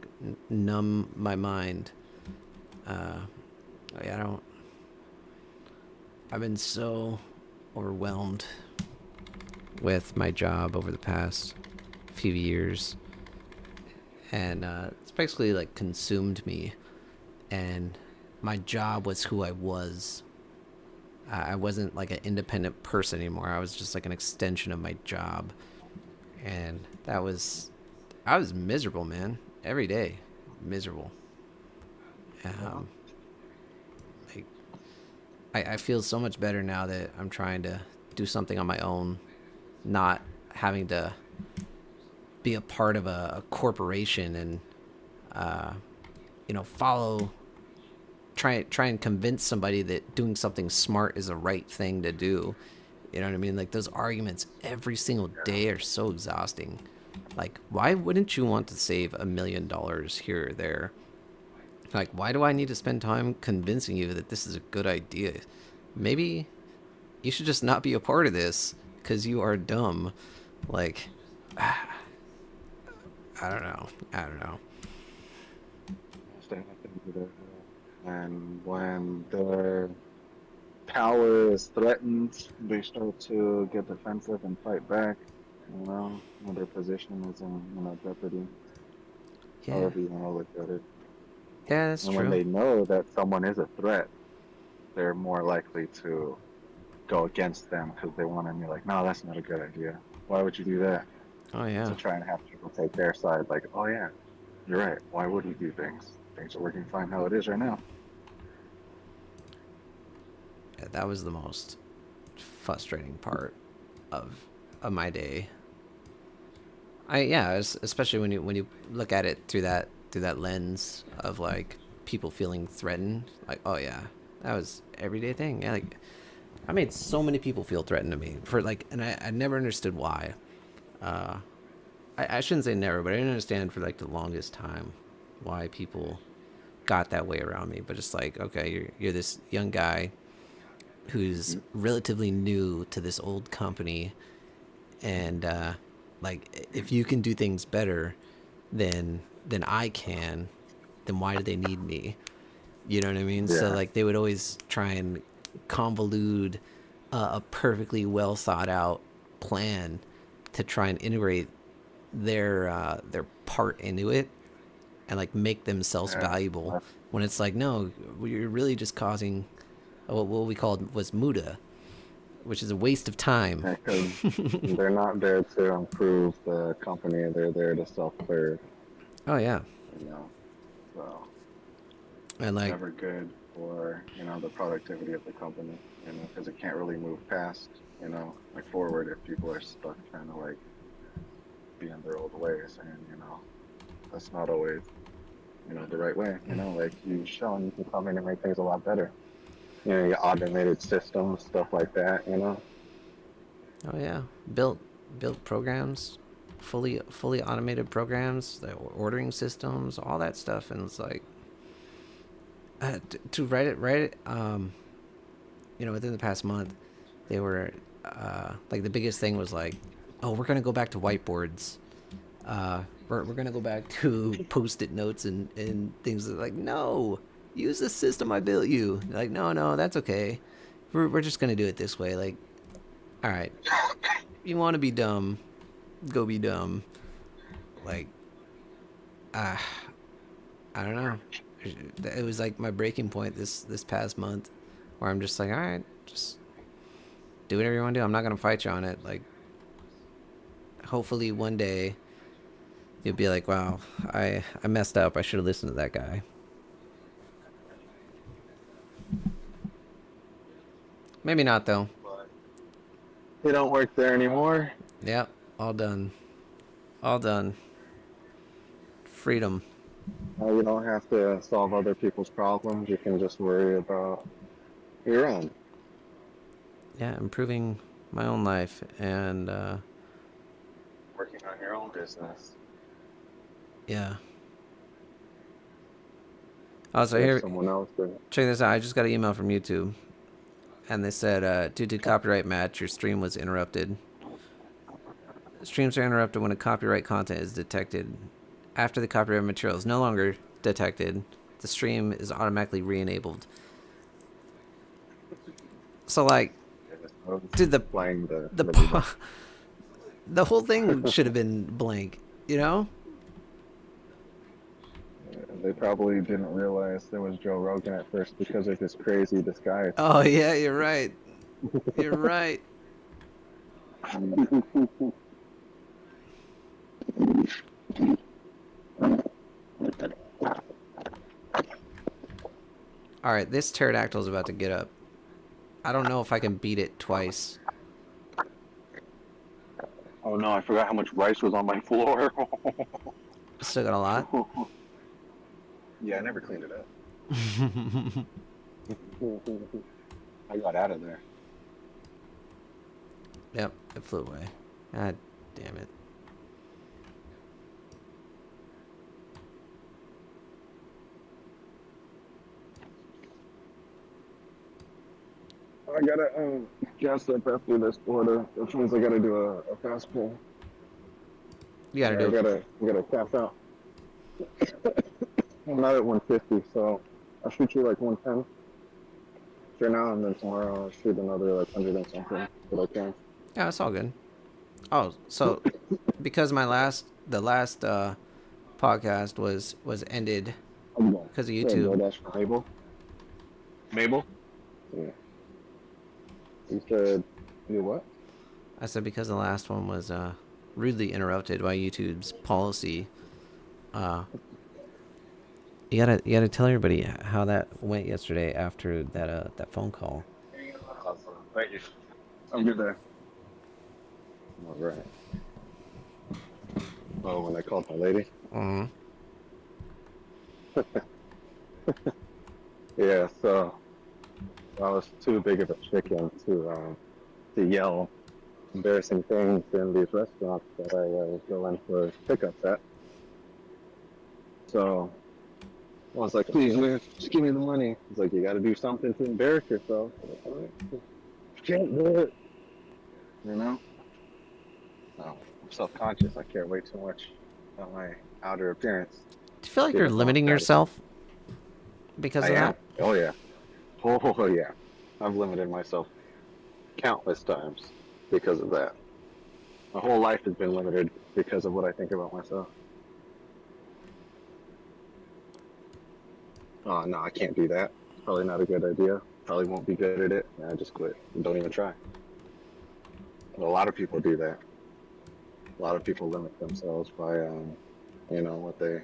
numb my mind. Uh, I don't. I've been so overwhelmed with my job over the past few years, and it's basically like consumed me. And my job was who I was. I wasn't like an independent person anymore. I was just like an extension of my job, and that was I was miserable, man. Every day, miserable. well, Um, like I feel so much better now that I'm trying to do something on my own, not having to be a part of a corporation and uh, follow try and convince somebody that doing something smart is the right thing to do. You know what I mean? Like those arguments every single day are so exhausting. Like, why wouldn't you want to save $1 million here or there? Like, why do I need to spend time convincing you that this is a good idea? Maybe you should just not be a part of this because you are dumb. Like, I don't know. I don't know. understand that. And when their power is threatened, they start to get defensive and fight back. You know, when their position is in, you know, jeopardy, Yeah. however you want to look at it. Yeah, that's And when true. they know that someone is a threat, they're more likely to go against them because they want to be like, no, that's not a good idea. Why would you do that? Oh, yeah. To try and have people take their side, like, oh yeah, you're right. Why would we do things? Things are working fine how it is right now. Yeah, that was the most frustrating part of my day. Especially when you look at it through that lens of like people feeling threatened. Like, oh yeah, that was everyday thing. Yeah, like I made so many people feel threatened to me for like, and I never understood why. Uh, I shouldn't say never, but I didn't understand for like the longest time why people got that way around me. But just like, okay, you're this young guy who's Mhm. relatively new to this old company, and Like, if you can do things better than I can, then why do they need me? You know what I mean? So Yeah. like they would always try and convolute a perfectly well thought out plan to try and integrate their part into it and like make themselves Yeah. valuable. When it's like, no, you're really just causing what we called was muda, which is a waste of time. Because they're not there to improve the company. They're there to self-serve, Oh yeah, you know. So and it's like, never good for, the productivity of the company, because it can't really move past, like forward if people are stuck trying to like be in their old ways. And, that's not always, the right way. Like you've shown you can come in and make things a lot better. Your automated systems, stuff like that. oh yeah, built built programs, fully automated programs, the ordering systems, all that stuff, and it's like to write it. Within the past month, they were like the biggest thing was like, oh, we're gonna go back to whiteboards. We're gonna go back to post-it notes and things that, like, no, use the system I built you. Like, no, that's okay. We're just gonna do it this way. Like, all right, you want to be dumb, go be dumb. Like, ah, I don't know. It was like my breaking point this past month, where I'm just like, all right, just do whatever you want to do. I'm not gonna fight you on it. Like, hopefully one day you'll be like, wow, I messed up. I should have listened to that guy. Maybe not though. But they don't work there anymore. Yep, all done. All done. Freedom. You don't have to solve other people's problems. You can just worry about your own. Yeah, improving my own life and Working on your own business. yeah. Also, If here, someone else did. check this out. I just got an email from YouTube, and they said, due to copyright match, your stream was interrupted. Streams are interrupted when a copyright content is detected. After the copyright material is no longer detected, the stream is automatically re-enabled. So, like, dude, Playing the the whole thing should have been blank, you know? They probably didn't realize there was Joe Rogan at first because of his crazy disguise. Oh yeah, you're right. You're right. All right, this pterodactyl is about to get up. I don't know if I can beat it twice. Oh no, I forgot how much rice was on my floor. Still got a lot. Yeah, I never cleaned it up. I got out of there. Yep, it flew away. God damn it. I gotta gas up after this order, which means I gotta do a fast pull. You gotta I do it. gotta cash out. I'm not at 150, so I'll shoot you like 110 for now, and then tomorrow I'll shoot another like 100 and something that I can. Yeah, it's all good. Oh, so because the last podcast was ended because of YouTube. DoorDash for Mabel. Mabel? Yeah. You said you what? I said because the last one was rudely interrupted by YouTube's policy. You gotta tell everybody how that went yesterday after that phone call. Thank you. I'm good there. All right. Oh, when I called my lady. Mm-hmm. Yeah, so I was too big of a chicken to yell embarrassing things in these restaurants that I was going for pickups at. So I was like, please, man, just give me the money. He's like, you got to do something to embarrass yourself. Like, all right, you can't do it. You know? So self-conscious. I care way too much about my outer appearance. Do you feel like Give you're a thought limiting that yourself because I of am. that? Oh yeah. Oh yeah. I've limited myself countless times because of that. My whole life has been limited because of what I think about myself. Oh no, I can't do that. It's probably not a good idea. Probably won't be good at it. I just quit. Don't even try. A lot of people do that. A lot of people limit themselves by, what they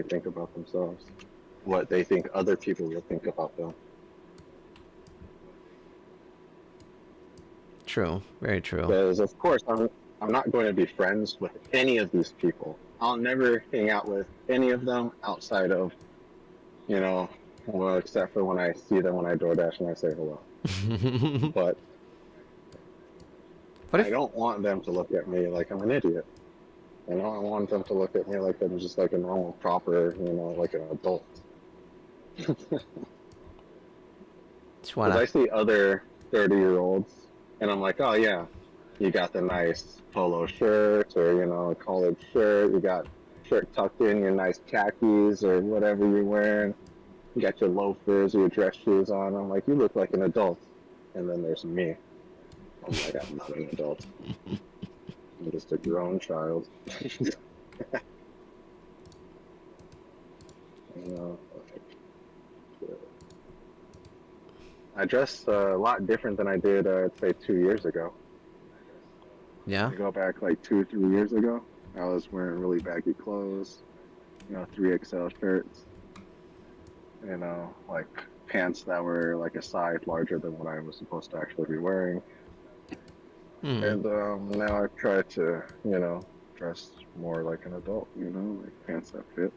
think about themselves, what they think other people will think about them. True. Very true. Because of course I'm not going to be friends with any of these people. I'll never hang out with any of them outside of, you know, well, except for when I see them when I DoorDash and I say hello. But What I if don't want them to look at me like I'm an idiot. I want them to look at me like I'm just like a normal, proper, like an adult. just Because I wanna? see other 30-year-olds and I'm like, oh yeah, you got the nice polo shirt or, a collared shirt, you got shirt tucked in, your nice khakis or whatever you're wearing, you got your loafers or your dress shoes on. I'm like, you look like an adult. And then there's me. I'm like, I'm not an adult. I'm just a grown child. you know, I dress a lot different than I did, say, 2 years ago. Yeah. I go back like 2, 3 years ago. I was wearing really baggy clothes, 3XL shirts, like pants that were like a size larger than what I was supposed to actually be wearing. Hmm. And now I try to, dress more like an adult, like pants that fit,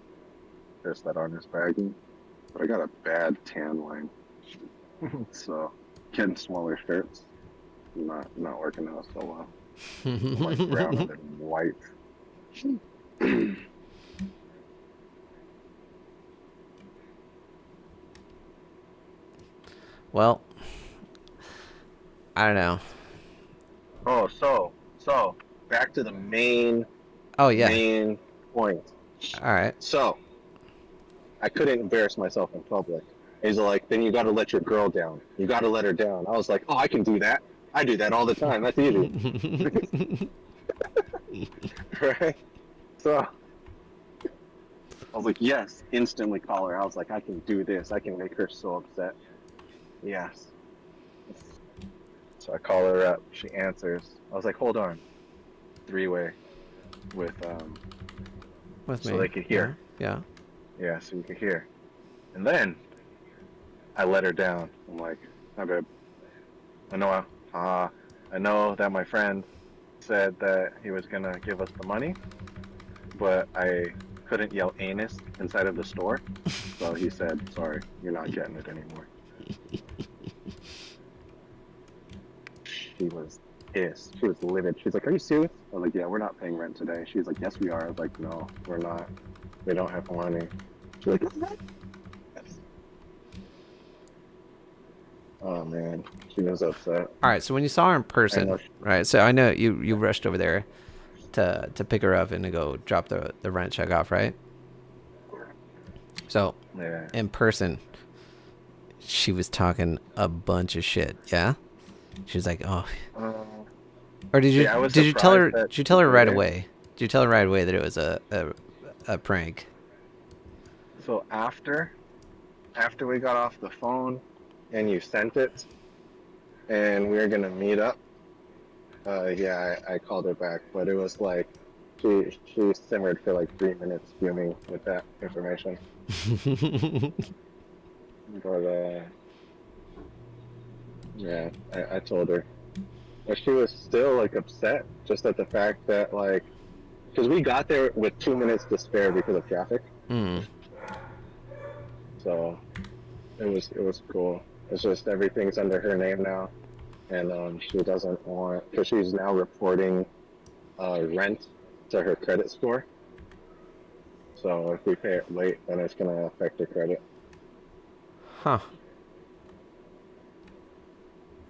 shirts that aren't as baggy. But I got a bad tan line, so getting smaller shirts not working out so well. I'm like brown and then white. Well, I don't know. Oh, so back to the Oh yeah. main point. All right. So I couldn't embarrass myself in public. He's like, then you got to let your girl down. You got to let her down. I was like, oh, I can do that. I do that all the time. That's easy, right? So I was like, yes, instantly call her. I was like, I can do this. I can make her so upset. Yes. So I call her up. She answers. I was like, hold on. Three-way with With so me. they could Yeah. hear. Yeah. Yeah, so you could hear. And then I let her down. I'm like, hi babe. I know I know that my friend said that he was gonna give us the money, but I couldn't yell anus inside of the store. So he said, sorry, you're not getting it anymore. She was pissed. She was livid. She's like, are you serious? I was like, yeah, we're not paying rent today. She's like, yes, we are. I was like, no, we're not. We don't have money. She's like, what? Oh man, she was upset. All right. So when you saw her in I know. person, right? So I know you rushed over there to pick her up and to go drop the rent check off, right? So Yeah. in person, she was talking a bunch of shit. Yeah. She was like, oh. Or did you See, I was did you tell surprised her? that Did you she tell her did right it. away? Did you tell her right away that it was a prank? So after we got off the phone and you sent it and we were gonna meet up, yeah, I called her back, but it was like she simmered for like 3 minutes fuming with that information. But yeah, I told her, but she was still like upset just at the fact that like, because we got there with 2 minutes to spare because of traffic, Hmm. so it was cool. It's just everything's under her name now, and she doesn't want because she's now reporting rent to her credit score. So if we pay it late, then it's gonna affect her credit. Huh.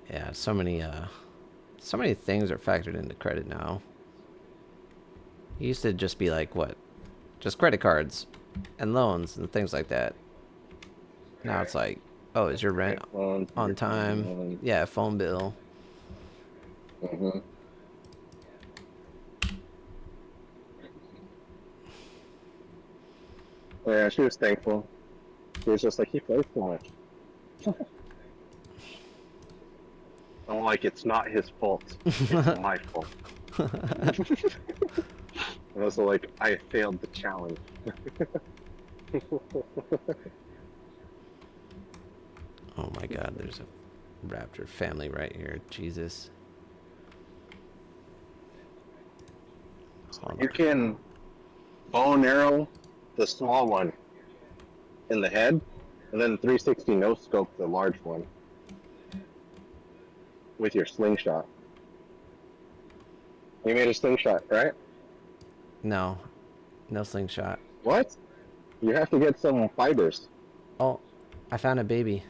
Yeah. So many things are factored into credit now. It used to just be like what? Just credit cards and loans and things like that. Now it's like, oh, is your rent iPhone, on your time? phone. Yeah, phone bill. Mm-hmm. Yeah, she was thankful. She was just like, he plays too much. I'm like, it's not his fault. It's my fault. And also like, I failed the challenge. Oh my god, there's a raptor family right here. Jesus. Hold You on. can bow and arrow the small one in the head, and then 360 no scope the large one with your slingshot. You made a slingshot, right? No. No slingshot. What? You have to get some fibers. Oh, I found a baby.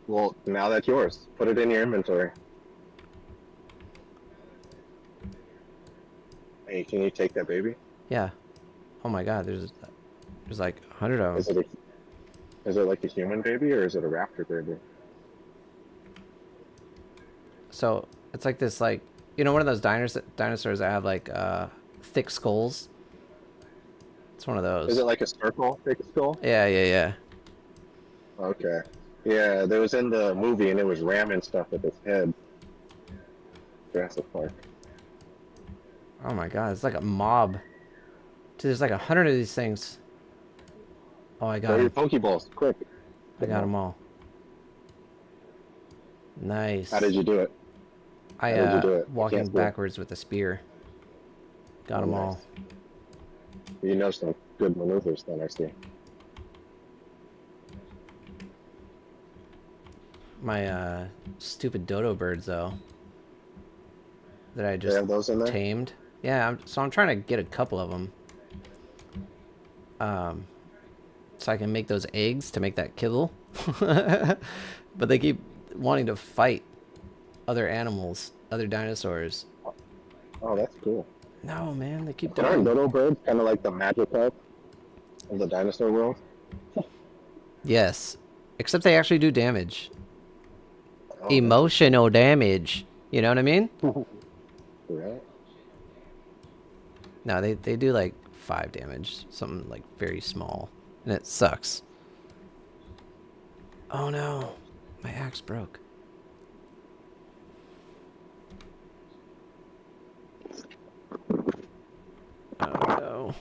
Well, now that's yours. Put it in your inventory. Hey, can you take that baby? Yeah. Oh my god, there's like 100 of Is them. it is it like a human baby or is it a raptor baby? So it's like this, like, you know, one of those dinosaurs that have like thick skulls. It's one of Is those. it like a circle thick skull? Yeah, yeah, yeah. Okay. Yeah, there was in the movie and it was ramming stuff with its head. Jurassic Park. Oh my god, it's like a mob. Dude, there's like 100 of these things. Oh, I got Throw your him. Pokeballs, quick. I got them all. How did Nice. you do it? I How did you do it? I walking can't see. backwards with a spear. Got Oh, them nice. all. You know some good maneuvers then, I see. My stupid dodo birds though, that I They just have those in there? tamed. Yeah, so I'm trying to get a couple of them. So I can make those eggs to make that kibble. But they keep wanting to fight other animals, other dinosaurs. Oh, that's cool. No, man, they keep But aren't dying. dodo birds kind of like the Magikarp of the dinosaur world? Yes, except they actually do damage. Oh, Emotional damage. You know what I mean? right? No, they do like 5 damage, something like very small, and it sucks. Oh no, my axe broke. Oh no.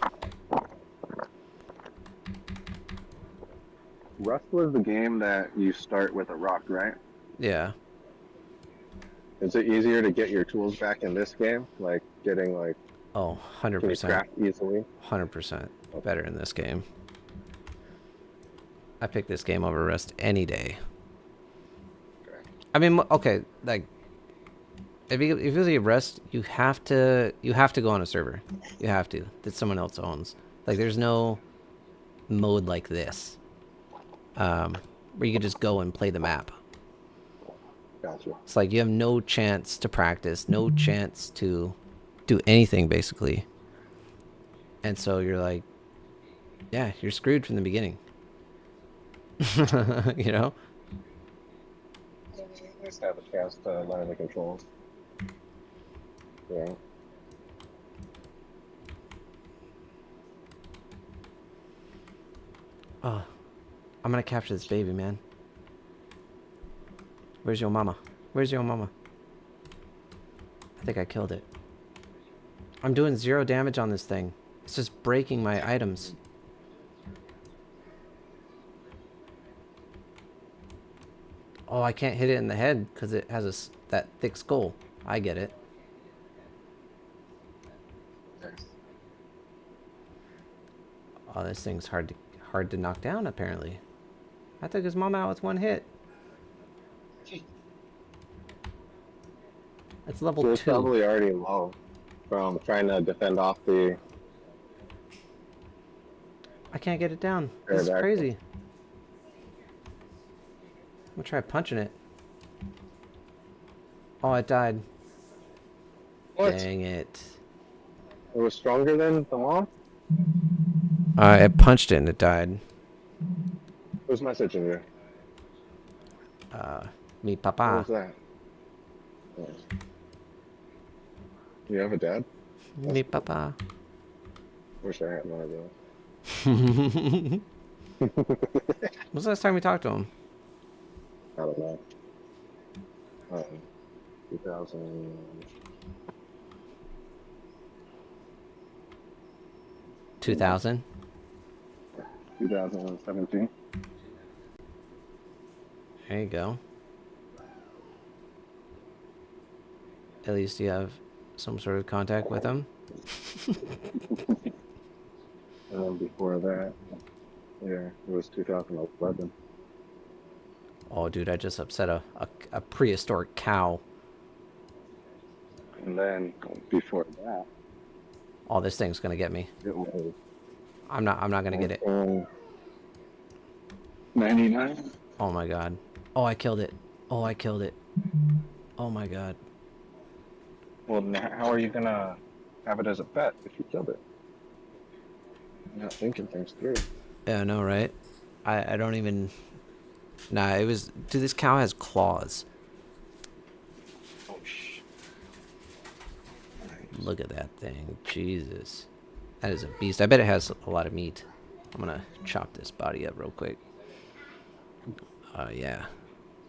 Rust was the game that you start with a rock, right? Yeah. Is it easier to get your tools back in this game? Like getting like, Oh, can you 100%. craft easily? 100% better in this game. I pick this game over Rust any day. Okay. I mean, okay, like if you see Rust, you have to go on a server. You have to that someone else owns. Like, there's no mode like this, where you can just go and play the map. Gotcha. It's like you have no chance to practice, no chance to do anything basically, and so you're like, yeah, you're screwed from the beginning. You know? Just have a chance to learn the controls. Yeah. Oh, I'm gonna capture this baby, man. Where's your mama? Where's your mama? I think I killed it. I'm doing 0 damage on this thing. It's just breaking my items. Oh, I can't hit it in the head because it has that thick skull. I get it. Oh, this thing's hard to knock down, apparently. I took his mama out with 1 hit. It's level So 2. it's probably already low from trying to defend off the. I can't get it down. This is Pterodactyl. crazy. I'm gonna try punching it. Oh, it died. What? Dang it. It was stronger than the mom? I punched it and it died. Who's messaging you? Me What papa. was that? Oh, you have a dad? That's Me cool. papa. Wish I had one of When those. was the last time we talked to him? I don't know. 2000, 2000? 2017. There you go. At least you have some sort of contact with him. And then before that, yeah, it was 2011. Oh, dude, I just upset a prehistoric cow. And then before that, Oh, this thing's gonna get me. it was I'm not gonna get it. 1999. Oh my god. Oh, I killed it. Oh, I killed it. Oh my god. Well, how are you gonna have it as a pet if you killed it? You're not thinking things through. Yeah, I know, right? I don't even. Nah, it was. Dude, this cow has claws. Oh, shh. Nice. Look at that thing. Jesus. That is a beast. I bet it has a lot of meat. I'm gonna chop this body up real quick. Yeah.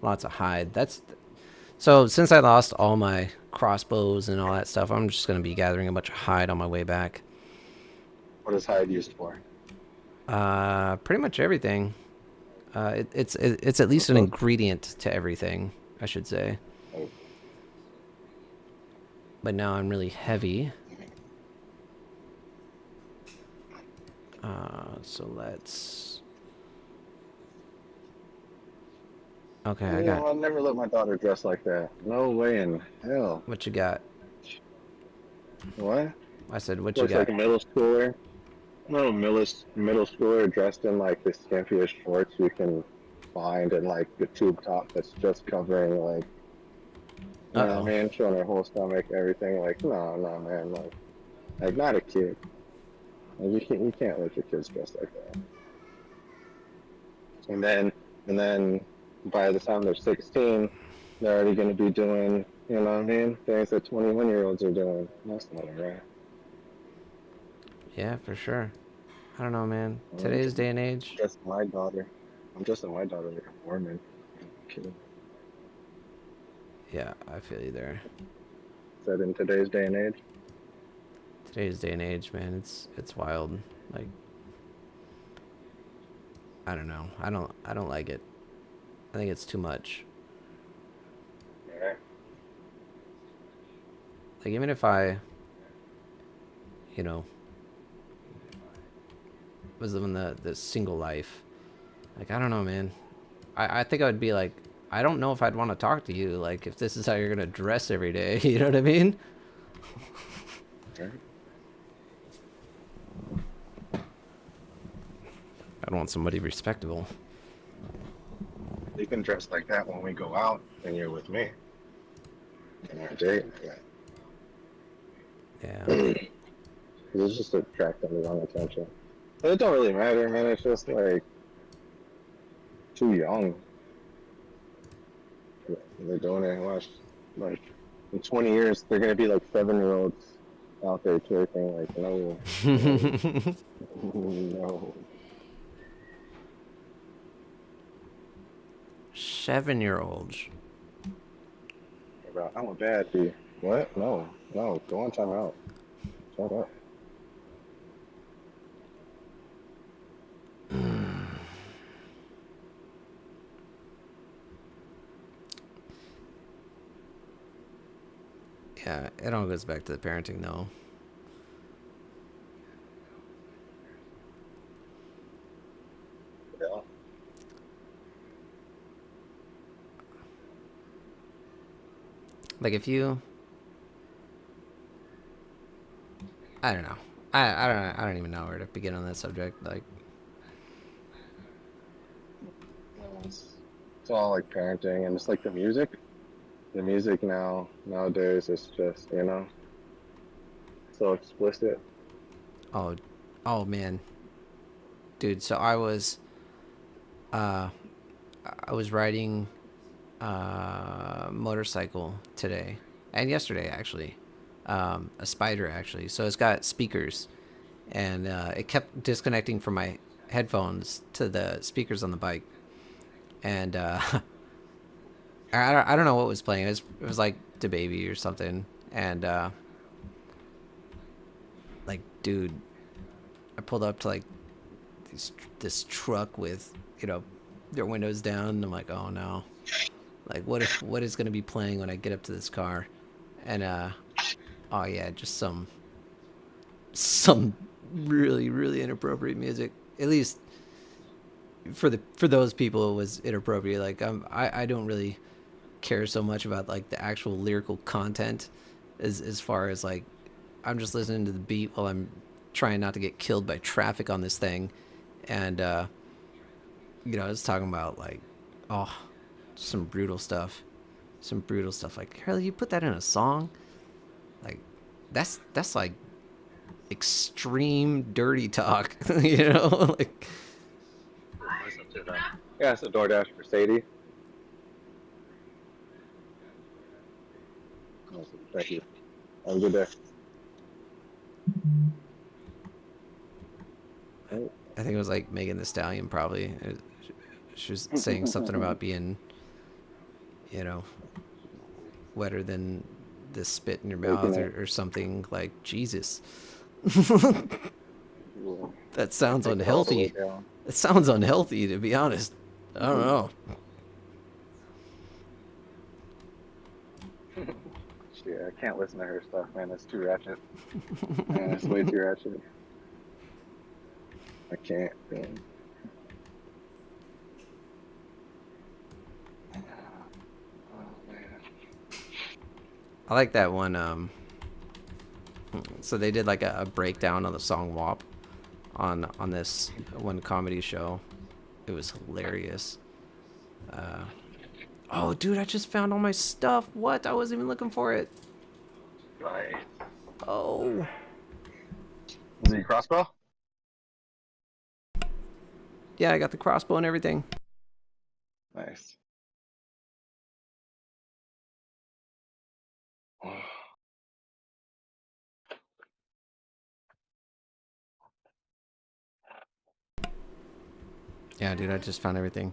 Lots of hide. That's. So, since I lost all my crossbows and all that stuff, I'm just gonna be gathering a bunch of hide on my way back. What is hide used for? Pretty much everything. It's at least an ingredient to everything, I should say. Oh. But now I'm really heavy. So let's. Okay, I got. I'll never let my daughter dress like that. No way in hell. What you got? What? I said, what you Looks got? like a middle schooler. No, middle schooler dressed in like the skimpiest shorts you can find and like the tube top that's just covering like, you know what I Uh-oh. mean, showing her whole stomach, everything. Like, no, man, like not a kid. Like, you can't let your kids dress like that. And then by the time they're 16, they're already going to be doing, you know what I mean, things that 21-year-olds are doing. That's not right. Yeah, for sure. I don't know, man. I'm Today's day and age. just my daughter. I'm just my daughter like a Mormon. Kid. Yeah, I feel you there. Said in today's day and age. Today's day and age, man, it's wild. Like, I don't know. I don't like it. I think it's too much. Yeah. Like, even if I, you know, was living the single life, like, I don't know, man. I think I would be like, I don't know if I'd want to talk to you, like, if this is how you're gonna dress every day. You know what I mean? Right. I'd want somebody respectable. You can dress like that when we go out and you're with me. On our date. Yeah. It's just attracting the wrong attention. But it don't really matter, man. It's just like too young. They're doing it. Watch, like in 20 years, they're gonna be like 7-year-olds out there twerking. Like no, no. 7-year-olds. Bro, I'm a bad dude. What? No, no. Go on time out. Shut up. Yeah, it all goes back to the parenting, though. Yeah. Like, if you, I don't know. I don't even know where to begin on that subject. Like, It's all like parenting, and it's like the music. The music nowadays is just, you know. so explicit. Oh, oh man, dude. So uh, I was riding motorcycle today and yesterday actually, a Spider actually. So it's got speakers, and it kept disconnecting from my headphones to the speakers on the bike, and I don't know what was playing. It was like the baby or something, and like dude, I pulled up to like this truck with their windows down, and I'm like, oh no, like what is gonna be playing when I get up to this car, and oh yeah, just some really really inappropriate music. At least for those people, it was inappropriate. Like I don't really care so much about like the actual lyrical content, as far as like I'm just listening to the beat while I'm trying not to get killed by traffic on this thing, and I was talking about like, oh, some brutal stuff, Like, Harley, you put that in a song? Like, that's like extreme dirty talk, like. Listen to them. Yeah, it's a DoorDash for Sadie. Awesome. Thank you. Have a good day. Oh, I think it was like Megan the Stallion, probably. She was saying something about being, you know, wetter than the spit in your making mouth, it. or something. Like, Jesus. Cool. That sounds Take it all the way unhealthy. down. It sounds unhealthy, to be honest. I don't know. Yeah, I can't listen to her stuff, man. It's too ratchet. Man, it's way too ratchet. I can't, man. Oh, man. I like that one. So they did like a breakdown of the song WAP on this one comedy show. It was hilarious. Oh, dude, I just found all my stuff. What? I wasn't even looking for it. Nice. Oh. Is it your crossbow? Yeah, I got the crossbow and everything. Nice. Yeah, dude, I just found everything.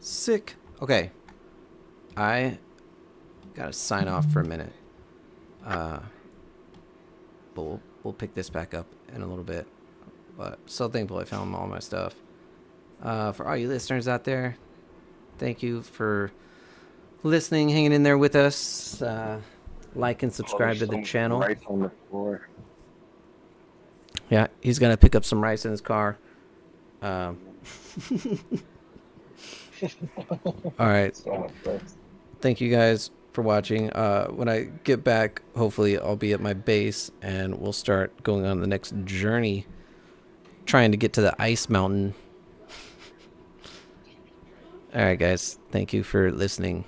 Sick. Okay. I gotta sign off for a minute. But we'll pick this back up in a little bit. But so thankful I found all my stuff. For all you listeners out there, thank you for listening, hanging in there with us. Like and subscribe to the channel. Rice on the floor. Yeah, he's gonna pick up some rice in his car. All right. So much rice. Thank you guys for watching. When I get back, hopefully I'll be at my base and we'll start going on the next journey, trying to get to the ice mountain. All right, guys. Thank you for listening.